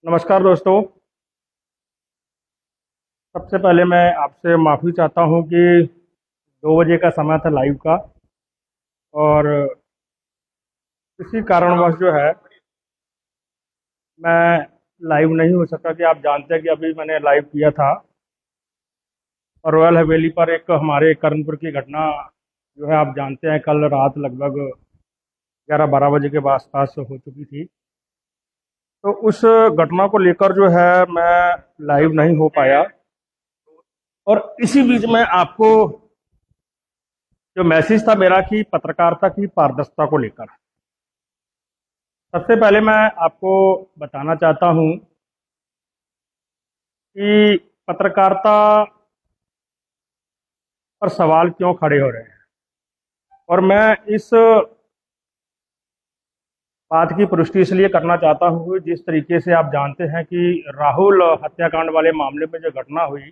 नमस्कार दोस्तों। सबसे पहले मैं आपसे माफ़ी चाहता हूं कि 2 बजे का समय था लाइव का, और किसी कारणवश जो है मैं लाइव नहीं हो सका। कि आप जानते हैं कि अभी मैंने लाइव किया था और रॉयल हवेली पर एक हमारे कर्णपुर की घटना जो है, आप जानते हैं, कल रात लगभग 11-12 बजे के आसपास हो चुकी थी। तो उस घटना को लेकर जो है मैं लाइव नहीं हो पाया, और इसी बीच में आपको जो मैसेज था मेरा कि पत्रकारिता की पारदर्शिता को लेकर, सबसे पहले मैं आपको बताना चाहता हूं कि पत्रकारिता पर सवाल क्यों खड़े हो रहे हैं। और मैं इस बात की पुष्टि इसलिए करना चाहता हूं कि जिस तरीके से आप जानते हैं कि राहुल हत्याकांड वाले मामले में जो घटना हुई,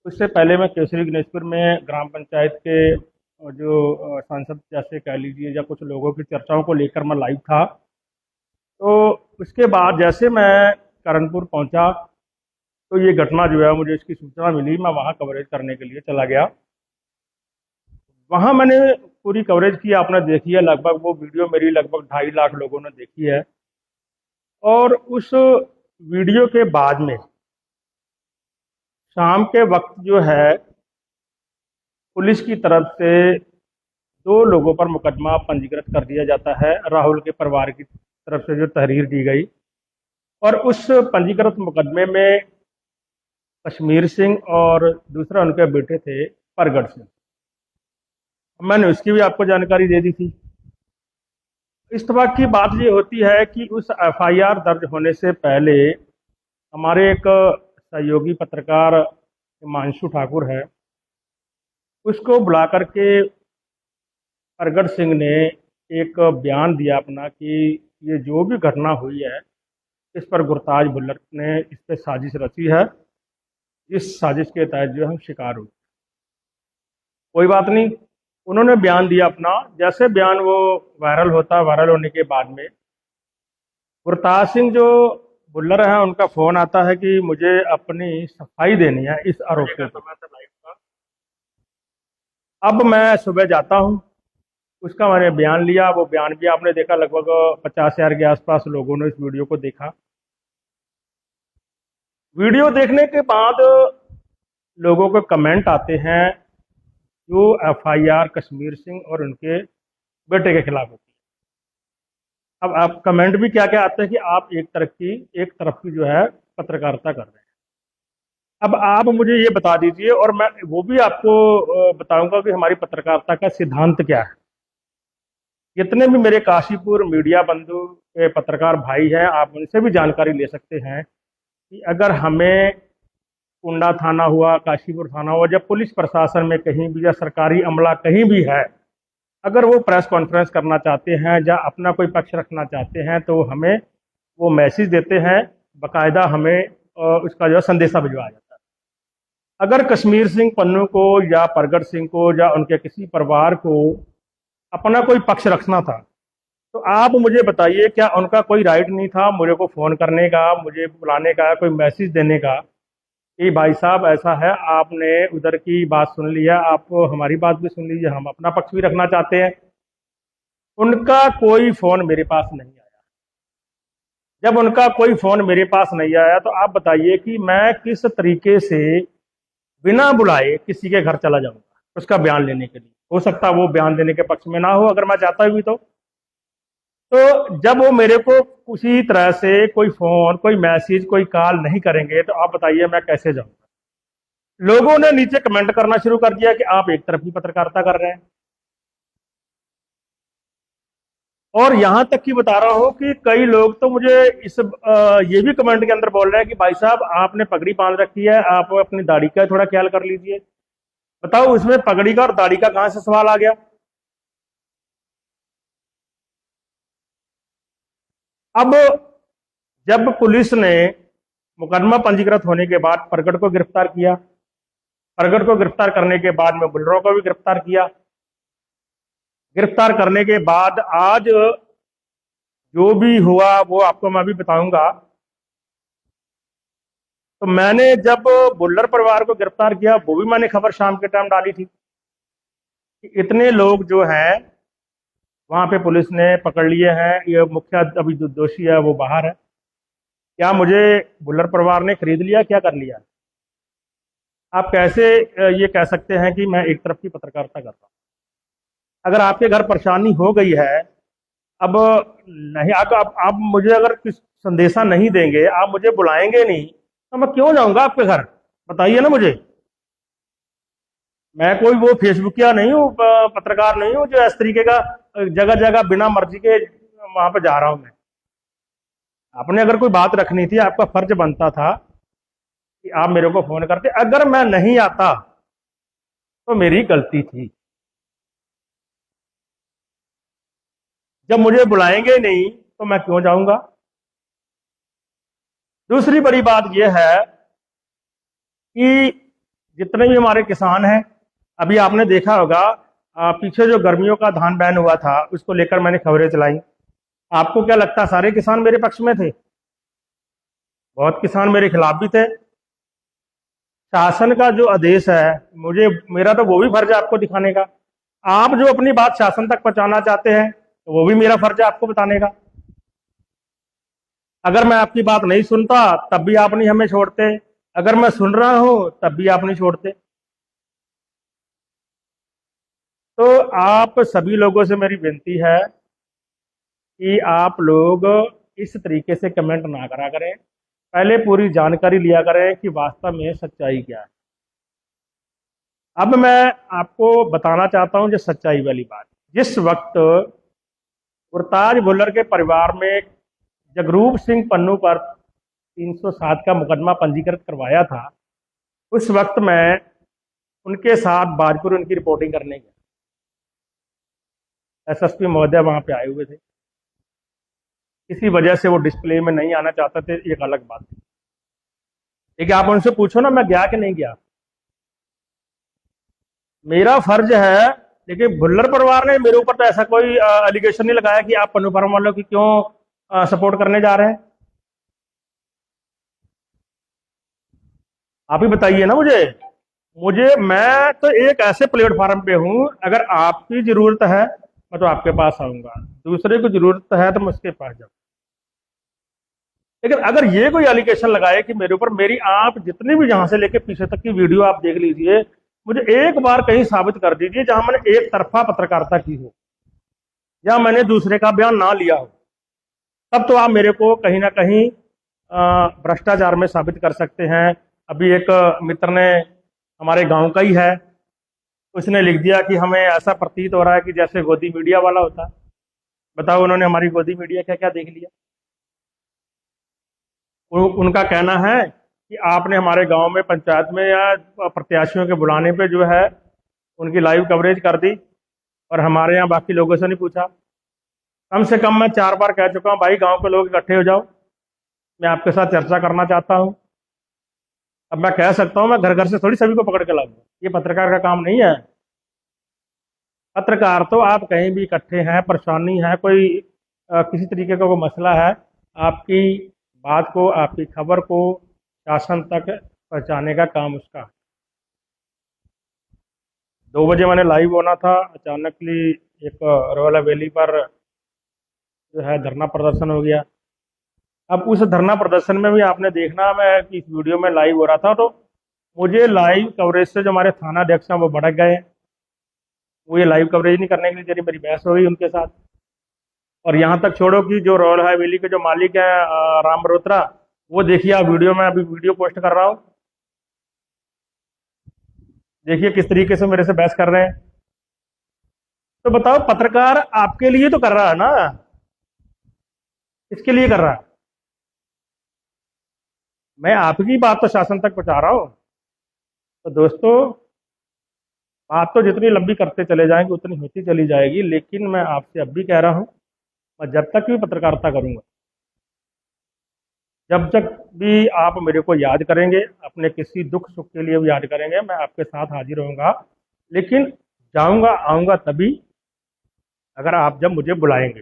उससे पहले मैं केसरी गणेशपुर में ग्राम पंचायत के जो सांसद जैसे कह लीजिए या कुछ लोगों की चर्चाओं को लेकर मैं लाइव था। तो उसके बाद जैसे मैं करनपुर पहुंचा, तो ये घटना जो है, मुझे इसकी सूचना मिली, मैं वहाँ कवरेज करने के लिए चला गया। वहाँ मैंने पूरी कवरेज की, आपने देखी है, लगभग वो वीडियो मेरी लगभग 2.5 लाख लोगों ने देखी है। और उस वीडियो के बाद में शाम के वक्त जो है पुलिस की तरफ से 2 लोगों पर मुकदमा पंजीकृत कर दिया जाता है। राहुल के परिवार की तरफ से जो तहरीर दी गई, और उस पंजीकृत मुकदमे में कश्मीर सिंह और दूसरा उनके बेटे थे परगट सिंह। मैंने उसकी भी आपको जानकारी दे दी थी। इत्तेफाक की बात ये होती है कि उस एफआईआर दर्ज होने से पहले हमारे एक सहयोगी पत्रकार हिमांशु ठाकुर है, उसको बुला करके परगट सिंह ने एक बयान दिया अपना कि ये जो भी घटना हुई है, इस पर गुरताज भुल्लर ने इस पर साजिश रची है। इस साजिश के तहत जो हम शिकार हुए। कोई बात नहीं, उन्होंने बयान दिया अपना। जैसे बयान वो वायरल होता, वायरल होने के बाद में गुरताज सिंह जो बुल्लर है, उनका फोन आता है कि मुझे अपनी सफाई देनी है इस आरोप के ऊपर। अब मैं सुबह जाता हूँ, उसका मैंने बयान लिया। वो बयान भी आपने देखा, लगभग 50,000 के आसपास लोगों ने इस वीडियो को देखा। वीडियो देखने के बाद लोगों के कमेंट आते हैं जो एफआईआर कश्मीर सिंह और उनके बेटे के खिलाफ होती है। अब आप कमेंट भी क्या क्या आते हैं कि आप एक तरफ की जो है पत्रकारिता कर रहे हैं। अब आप मुझे ये बता दीजिए, और मैं वो भी आपको बताऊंगा कि हमारी पत्रकारिता का सिद्धांत क्या है। जितने भी मेरे काशीपुर मीडिया बंधु पत्रकार भाई हैं, आप उनसे भी जानकारी ले सकते हैं कि अगर हमें कुंडा थाना हुआ, काशीपुर थाना हुआ, जब पुलिस प्रशासन में कहीं भी या सरकारी अमला कहीं भी है, अगर वो प्रेस कॉन्फ्रेंस करना चाहते हैं या अपना कोई पक्ष रखना चाहते हैं, तो हमें वो मैसेज देते हैं, बाकायदा हमें उसका जो संदेशा भिजवाया जाता है। अगर कश्मीर सिंह पन्नू को या परगट सिंह को या उनके किसी परिवार को अपना कोई पक्ष रखना था, तो आप मुझे बताइए, क्या उनका कोई राइट नहीं था मुझे को फ़ोन करने का, मुझे बुलाने का, कोई मैसेज देने का कि भाई साहब ऐसा है, आपने उधर की बात सुन लिया, आप हमारी बात भी सुन लीजिए, हम अपना पक्ष भी रखना चाहते हैं। उनका कोई फ़ोन मेरे पास नहीं आया। जब उनका कोई फ़ोन मेरे पास नहीं आया, तो आप बताइए कि मैं किस तरीके से बिना बुलाए किसी के घर चला जाऊंगा उसका बयान लेने के लिए। हो सकता है वो बयान देने के पक्ष में ना हो, अगर मैं चाहता भी तो जब वो मेरे को उसी तरह से कोई फ़ोन, कोई मैसेज, कोई कॉल नहीं करेंगे, तो आप बताइए मैं कैसे जाऊंगा। लोगों ने नीचे कमेंट करना शुरू कर दिया कि आप एक तरफ की पत्रकारिता कर रहे हैं। और यहां तक कि बता रहा हूं कि कई लोग तो मुझे ये भी कमेंट के अंदर बोल रहे हैं कि भाई साहब आपने पगड़ी बांध रखी है, आप अपनी दाढ़ी का थोड़ा ख्याल कर लीजिए। बताओ, उसमें पगड़ी का और दाढ़ी का कहां से सवाल आ गया। अब जब पुलिस ने मुकदमा पंजीकृत होने के बाद परगट को गिरफ्तार किया, परगट को गिरफ्तार करने के बाद में बुलरों को भी गिरफ्तार किया। गिरफ्तार करने के बाद आज जो भी हुआ वो आपको मैं भी बताऊंगा। तो मैंने जब बुल्लर परिवार को गिरफ्तार किया, वो भी मैंने खबर शाम के टाइम डाली थी कि इतने लोग जो हैं वहां पे पुलिस ने पकड़ लिए हैं, ये मुख्य अभी जो दोषी है वो बाहर है। क्या मुझे बुल्लर परिवार ने खरीद लिया, क्या कर लिया? आप कैसे ये कह सकते हैं कि मैं एक तरफ की पत्रकारिता कर रहा हूँ? अगर आपके घर परेशानी हो गई है, अब नहीं आप मुझे अगर किस संदेशा नहीं देंगे, आप मुझे बुलाएंगे नहीं, तो मैं क्यों जाऊंगा आपके घर? बताइए ना मुझे। मैं कोई वो फेसबुकिया नहीं हूँ, पत्रकार नहीं हूँ जो इस तरीके का जगह जगह बिना मर्जी के वहां पर जा रहा हूं मैं। आपने अगर कोई बात रखनी थी, आपका फर्ज बनता था कि आप मेरे को फोन करते। अगर मैं नहीं आता तो मेरी गलती थी। जब मुझे बुलाएंगे नहीं तो मैं क्यों जाऊंगा? दूसरी बड़ी बात यह है कि जितने भी हमारे किसान हैं, अभी आपने देखा होगा पीछे जो गर्मियों का धान बैन हुआ था, उसको लेकर मैंने खबरें चलाई। आपको क्या लगता है सारे किसान मेरे पक्ष में थे? बहुत किसान मेरे खिलाफ भी थे। शासन का जो आदेश है, मुझे मेरा तो वो भी फर्ज है आपको दिखाने का। आप जो अपनी बात शासन तक पहुंचाना चाहते हैं, तो वो भी मेरा फर्ज है आपको बताने का। अगर मैं आपकी बात नहीं सुनता तब भी आप नहीं हमें छोड़ते, अगर मैं सुन रहा हूं तब भी आप नहीं छोड़ते। तो आप सभी लोगों से मेरी विनती है कि आप लोग इस तरीके से कमेंट ना करा करें, पहले पूरी जानकारी लिया करें कि वास्तव में सच्चाई क्या है। अब मैं आपको बताना चाहता हूं जो सच्चाई वाली बात। जिस वक्त गुरताज भुल्लर के परिवार में जगरूप सिंह पन्नू पर 307 का मुकदमा पंजीकृत करवाया था, उस वक्त मैं उनके साथ बाजपुर उनकी रिपोर्टिंग करने गया। एसएसपी महोदय वहां पे आए हुए थे, किसी वजह से वो डिस्प्ले में नहीं आना चाहते थे, एक अलग बात थी। लेकिन आप उनसे पूछो ना मैं गया कि नहीं गया। मेरा फर्ज है। लेकिन भुल्लर परिवार ने मेरे ऊपर तो ऐसा कोई एलिगेशन नहीं लगाया कि आप पन्नू फार्म वालों की क्यों सपोर्ट करने जा रहे हैं। आप ही बताइए ना मुझे। मैं तो एक ऐसे प्लेटफॉर्म पे हूं, अगर आपकी जरूरत है मैं तो आपके पास आऊंगा, दूसरे को जरूरत है तो मैं उसके पास जाऊंगा। लेकिन अगर ये कोई एलिगेशन लगाए कि मेरे ऊपर, मेरी आप जितनी भी जहां से लेके पीछे तक की वीडियो आप देख लीजिए, मुझे एक बार कहीं साबित कर दीजिए जहां मैंने एक तरफा पत्रकारिता की हो या मैंने दूसरे का बयान ना लिया हो, तब तो आप मेरे को कहीं ना कहीं भ्रष्टाचार में साबित कर सकते हैं। अभी एक मित्र ने, हमारे गांव का ही है, उसने लिख दिया कि हमें ऐसा प्रतीत हो रहा है कि जैसे गोदी मीडिया वाला होता। बताओ उन्होंने हमारी गोदी मीडिया क्या क्या देख लिया। उनका कहना है कि आपने हमारे गांव में पंचायत में या प्रत्याशियों के बुलाने पे जो है उनकी लाइव कवरेज कर दी और हमारे यहाँ बाकी लोगों से नहीं पूछा। कम से कम मैं 4 बार कह चुका हूँ, भाई गांव के लोग इकट्ठे हो जाओ, मैं आपके साथ चर्चा करना चाहता हूँ। अब मैं कह सकता हूँ मैं घर घर से थोड़ी सभी को पकड़ के लाऊंगा, ये पत्रकार का काम नहीं है। पत्रकार तो आप कहीं भी इकट्ठे हैं, परेशानी है, कोई किसी तरीके का कोई मसला है, आपकी बात को, आपकी खबर को शासन तक पहुंचाने का काम उसका है। 2 बजे मैंने लाइव होना था, अचानकली एक रॉयल हवेली पर जो है धरना प्रदर्शन हो गया। अब उस धरना प्रदर्शन में भी आपने देखना, मैं इस वीडियो में लाइव हो रहा था, तो मुझे लाइव कवरेज से जो हमारे थाना अध्यक्ष हैं वो भड़क गए। वो ये लाइव कवरेज नहीं करने के लिए जरिए मेरी बहस हो गई उनके साथ। और यहाँ तक छोड़ो कि जो रॉयल हवेली के जो मालिक हैं राम मल्होत्रा, वो देखिए आप वीडियो में, अभी वीडियो पोस्ट कर रहा हूँ, देखिए किस तरीके से मेरे से बहस कर रहे हैं। तो बताओ पत्रकार आपके लिए तो कर रहा है ना, इसके लिए कर रहा है। मैं आपकी बात तो शासन तक पहुंचा रहा हूं। तो दोस्तों, बात तो जितनी लंबी करते चले जाएंगे उतनी होती चली जाएगी, लेकिन मैं आपसे अब भी कह रहा हूं, मैं जब तक भी पत्रकारिता करूंगा, जब तक भी आप मेरे को याद करेंगे, अपने किसी दुख सुख के लिए भी याद करेंगे, मैं आपके साथ हाजिर रहूंगा। लेकिन जाऊंगा आऊंगा तभी अगर आप जब मुझे बुलाएंगे।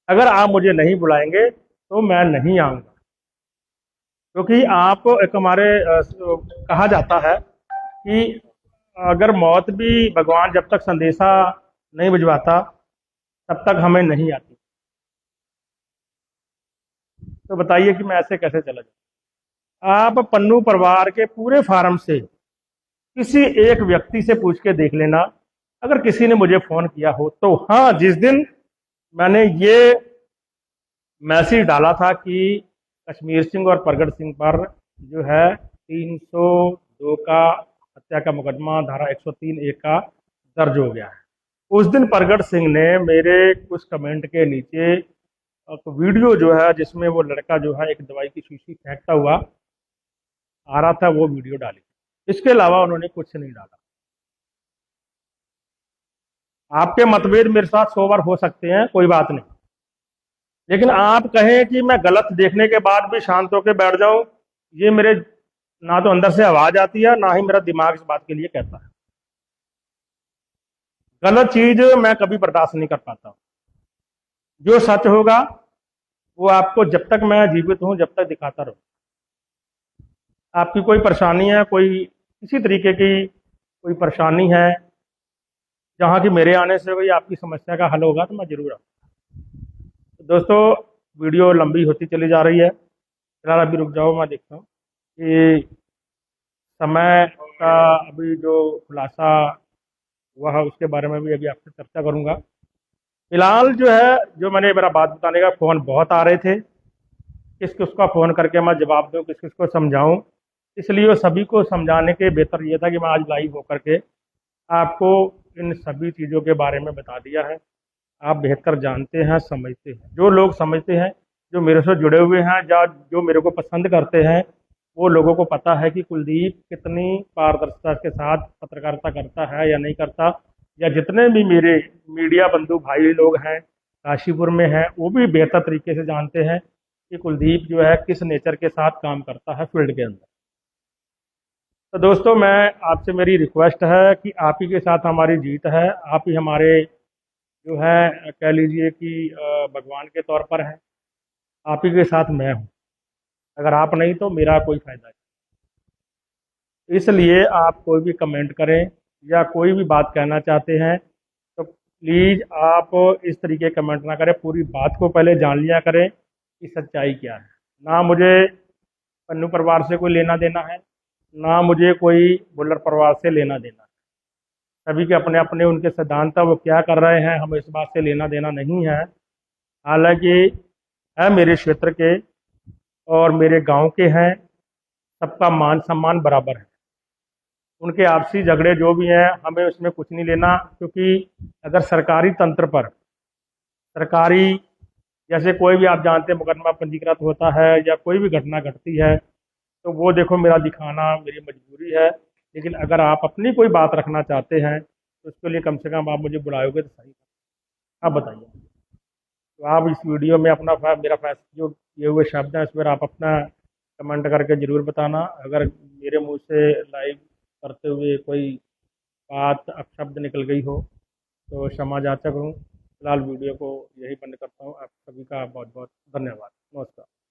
अगर आप मुझे नहीं बुलाएंगे तो मैं नहीं आऊंगा। क्योंकि आप एक हमारे कहा जाता है कि अगर मौत भी भगवान जब तक संदेशा नहीं भिजवाता तब तक हमें नहीं आती। तो बताइए कि मैं ऐसे कैसे चला जाऊँ। आप पन्नू परिवार के पूरे फार्म से किसी एक व्यक्ति से पूछ के देख लेना, अगर किसी ने मुझे फोन किया हो तो। हाँ, जिस दिन मैंने ये मैसेज डाला था कि कश्मीर सिंह और प्रगट सिंह पर जो है 302 का हत्या का मुकदमा धारा 103(1) का दर्ज हो गया है, उस दिन प्रगट सिंह ने मेरे कुछ कमेंट के नीचे एक वीडियो जो है जिसमें वो लड़का जो है एक दवाई की शीशी फेंकता हुआ आ रहा था, वो वीडियो डाली। इसके अलावा उन्होंने कुछ नहीं डाला। आपके मतभेद मेरे साथ 100 बार हो सकते हैं, कोई बात नहीं, लेकिन आप कहें कि मैं गलत देखने के बाद भी शांत होकर बैठ जाऊं, ये मेरे ना तो अंदर से आवाज आती है, ना ही मेरा दिमाग इस बात के लिए कहता है। गलत चीज मैं कभी बर्दाश्त नहीं कर पाता। जो सच होगा वो आपको जब तक मैं जीवित हूं जब तक दिखाता रहूं। आपकी कोई परेशानी है, कोई किसी तरीके की कोई परेशानी है जहां की मेरे आने से कोई आपकी समस्या का हल होगा तो मैं जरूर आऊंगा। तो दोस्तों, वीडियो लंबी होती चली जा रही है, फिलहाल अभी रुक जाओ, मैं देखता हूँ कि समय का अभी जो खुलासा हुआ है उसके बारे में भी अभी आपसे चर्चा करूंगा। फिलहाल जो है, जो मैंने मेरा बात बताने का, फ़ोन बहुत आ रहे थे, किस किस का फ़ोन करके मैं जवाब दूं, किस किस को समझाऊं, इसलिए वो सभी को समझाने के बेहतर ये था कि मैं आज लाइव होकर के आपको इन सभी चीज़ों के बारे में बता दिया है। आप बेहतर जानते हैं, समझते हैं। जो लोग समझते हैं, जो मेरे से जुड़े हुए हैं या जो मेरे को पसंद करते हैं, वो लोगों को पता है कि कुलदीप कितनी पारदर्शिता के साथ पत्रकारिता करता है या नहीं करता। या जितने भी मेरे मीडिया बंधु भाई लोग हैं काशीपुर में हैं, वो भी बेहतर तरीके से जानते हैं कि कुलदीप जो है किस नेचर के साथ काम करता है फील्ड के अंदर। तो दोस्तों, मैं आपसे मेरी रिक्वेस्ट है कि आप ही के साथ हमारी जीत है। आप ही हमारे जो है कह लीजिए कि भगवान के तौर पर है। आप ही के साथ मैं हूँ, अगर आप नहीं तो मेरा कोई फायदा नहीं। इसलिए आप कोई भी कमेंट करें या कोई भी बात कहना चाहते हैं तो प्लीज़ आप इस तरीके कमेंट ना करें, पूरी बात को पहले जान लिया करें कि सच्चाई क्या है। ना मुझे पन्नू परिवार से कोई लेना देना है, ना मुझे कोई भुल्लर परिवार से लेना देना है। सभी के अपने अपने उनके सिद्धांत है, वो क्या कर रहे हैं हमें इस बात से लेना देना नहीं है। हालांकि है मेरे क्षेत्र के और मेरे गांव के हैं, सबका मान सम्मान बराबर है। उनके आपसी झगड़े जो भी हैं हमें उसमें कुछ नहीं लेना, क्योंकि अगर सरकारी तंत्र पर सरकारी जैसे कोई भी आप जानते हैं मुकदमा पंजीकृत होता है या कोई भी घटना घटती है तो वो देखो मेरा दिखाना मेरी मजबूरी है। लेकिन अगर आप अपनी कोई बात रखना चाहते हैं तो उसके लिए कम से कम आप मुझे बुलाओगे तो सही। आप बताइए। तो आप इस वीडियो में अपना मेरा फैसला जो किए हुए शब्द हैं इस पर आप अपना कमेंट करके ज़रूर बताना। अगर मेरे मुंह से लाइव करते हुए कोई बात अपशब्द निकल गई हो तो क्षमा याचक हूँ। फिलहाल वीडियो को यही बंद करता हूँ। आप सभी का बहुत बहुत धन्यवाद। नमस्कार।